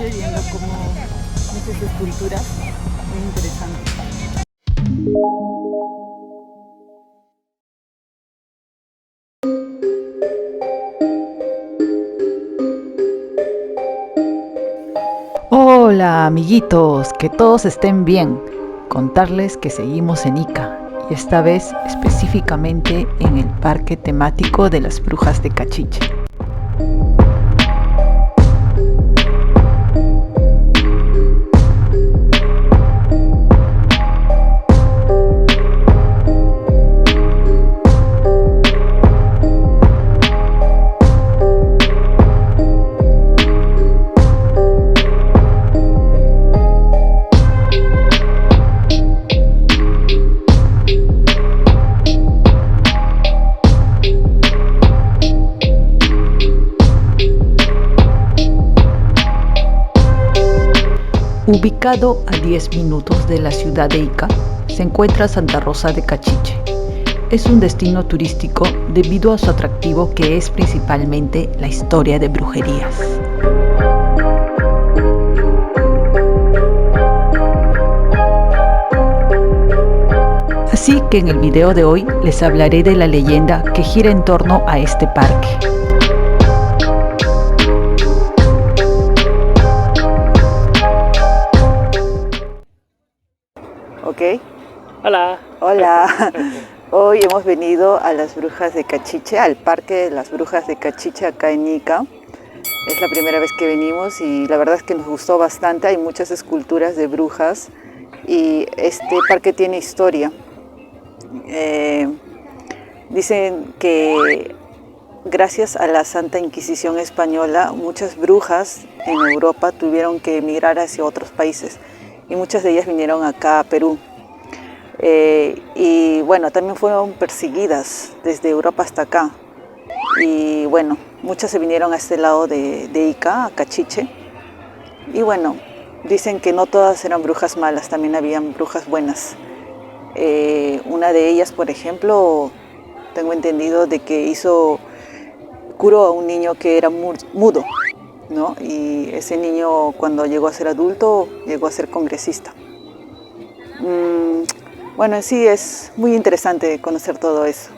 Cachiche viendo como muchas esculturas muy interesantes. Hola amiguitos, que todos estén bien. Contarles que seguimos en Ica y esta vez específicamente en el parque temático de las brujas de Cachiche. Ubicado a 10 minutos de la ciudad de Ica, se encuentra Santa Rosa de Cachiche. Es un destino turístico debido a su atractivo que es principalmente la historia de brujerías. Así que en el video de hoy les hablaré de la leyenda que gira en torno a este parque. Ok. Hola. Hola. Hoy hemos venido a las Brujas de Cachiche, al Parque de las Brujas de Cachiche acá en Ica. Es la primera vez que venimos y la verdad es que nos gustó bastante. Hay muchas esculturas de brujas y este parque tiene historia. Dicen que gracias a la Santa Inquisición española, muchas brujas en Europa tuvieron que emigrar hacia otros países y muchas de ellas vinieron acá a Perú. Y bueno, también fueron perseguidas desde Europa hasta acá. Y bueno, muchas se vinieron a este lado de Ica, a Cachiche. Y bueno, dicen que no todas eran brujas malas, también habían brujas buenas. Una de ellas, por ejemplo, tengo entendido de que curó a un niño que era mudo, ¿no? Y ese niño, cuando llegó a ser adulto, llegó a ser congresista. Bueno, en sí es muy interesante conocer todo eso.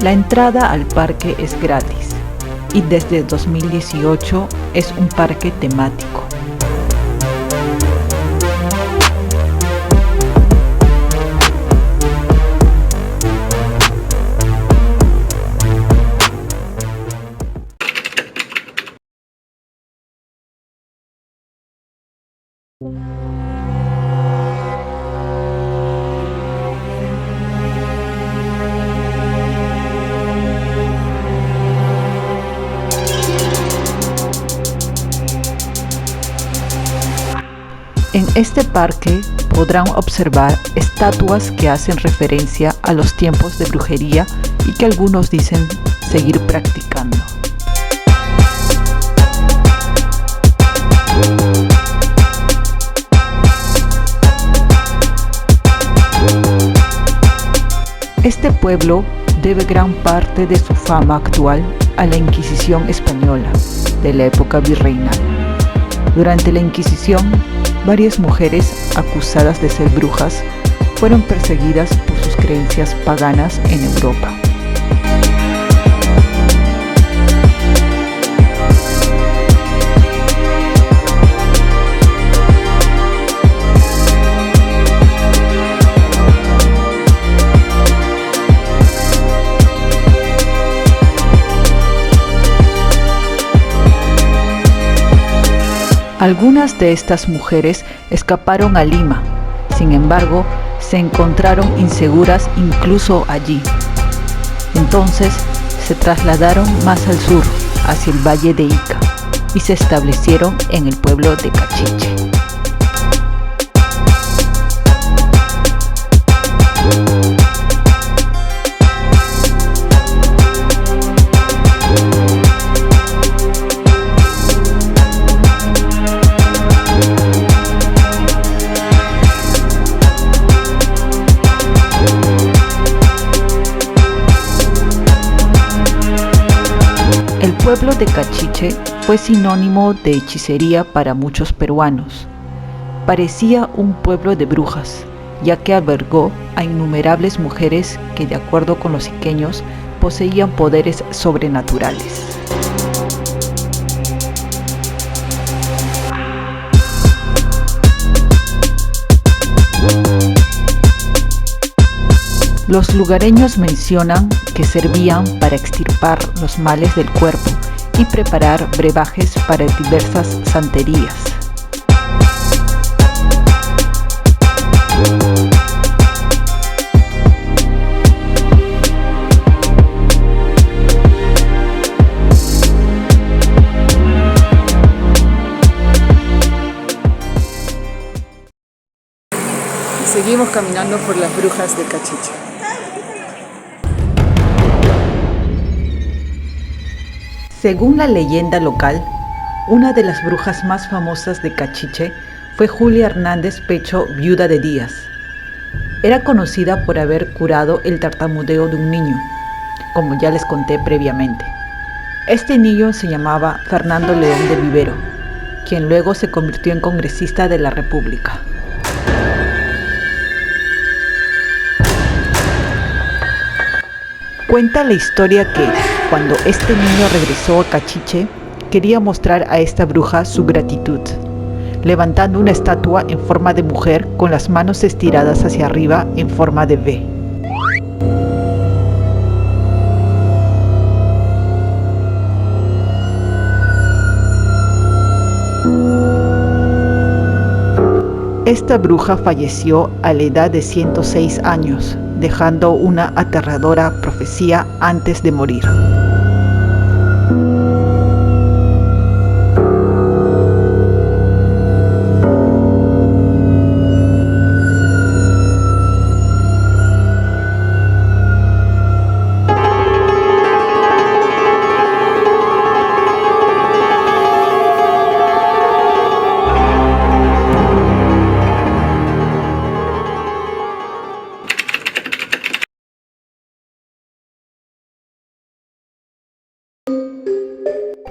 La entrada al parque es gratis y desde 2018 es un parque temático. En este parque podrán observar estatuas que hacen referencia a los tiempos de brujería y que algunos dicen seguir practicando. Este pueblo debe gran parte de su fama actual a la Inquisición española de la época virreinal. Durante la Inquisición, varias mujeres acusadas de ser brujas fueron perseguidas por sus creencias paganas en Europa. Algunas de estas mujeres escaparon a Lima, sin embargo, se encontraron inseguras incluso allí. Entonces, se trasladaron más al sur, hacia el valle de Ica, y se establecieron en el pueblo de Cachiche. pueblo de Cachiche fue sinónimo de hechicería para muchos peruanos. Parecía un pueblo de brujas, ya que albergó a innumerables mujeres que, de acuerdo con los iqueños, poseían poderes sobrenaturales. Los lugareños mencionan que servían para extirpar los males del cuerpo y preparar brebajes para diversas santerías. Seguimos caminando por las brujas de Cachiche. Según la leyenda local, una de las brujas más famosas de Cachiche fue Julia Hernández Pecho, viuda de Díaz. Era conocida por haber curado el tartamudeo de un niño, como ya les conté previamente. Este niño se llamaba Fernando León de Vivero, quien luego se convirtió en congresista de la República. Cuenta la historia que, cuando este niño regresó a Cachiche, quería mostrar a esta bruja su gratitud, levantando una estatua en forma de mujer con las manos estiradas hacia arriba en forma de V. Esta bruja falleció a la edad de 106 años, dejando una aterradora profecía antes de morir.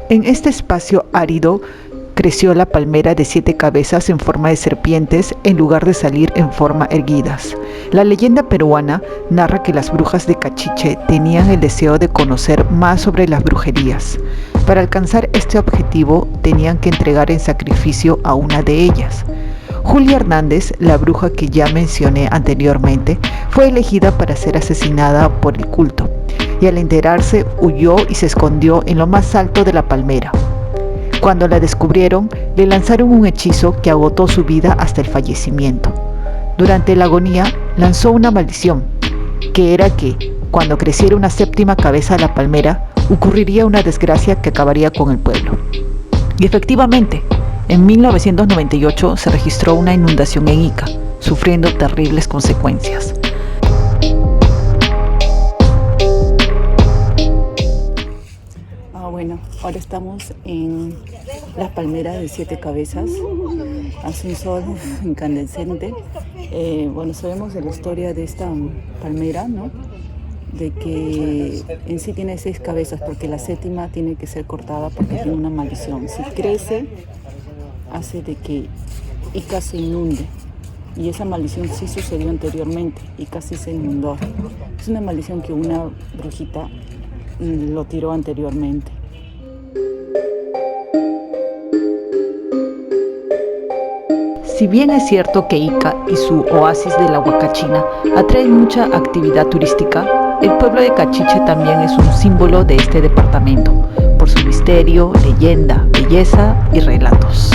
En este espacio árido creció la palmera de 7 cabezas en forma de serpientes en lugar de salir en forma erguidas. La leyenda peruana narra que las brujas de Cachiche tenían el deseo de conocer más sobre las brujerías. Para alcanzar este objetivo tenían que entregar en sacrificio a una de ellas. Julia Hernández, la bruja que ya mencioné anteriormente, fue elegida para ser asesinada por el culto, y al enterarse huyó y se escondió en lo más alto de la palmera. Cuando la descubrieron, le lanzaron un hechizo que agotó su vida hasta el fallecimiento. Durante la agonía, lanzó una maldición, que era que, cuando creciera una 7ª cabeza a la palmera, ocurriría una desgracia que acabaría con el pueblo. Y efectivamente, en 1998 se registró una inundación en Ica, sufriendo terribles consecuencias. Bueno, ahora estamos en las palmeras de 7 cabezas. Hace un sol incandescente. Bueno, sabemos de la historia de esta palmera, ¿no? De que en sí tiene 6 cabezas, porque la 7ª tiene que ser cortada porque tiene una maldición. Si crece, hace de que Ica se inunde. Y esa maldición sí sucedió anteriormente. Ica sí se inundó. Es una maldición que una brujita lo tiró anteriormente. Si bien es cierto que Ica y su oasis de la Huacachina atraen mucha actividad turística, el pueblo de Cachiche también es un símbolo de este departamento, por su misterio, leyenda, belleza y relatos.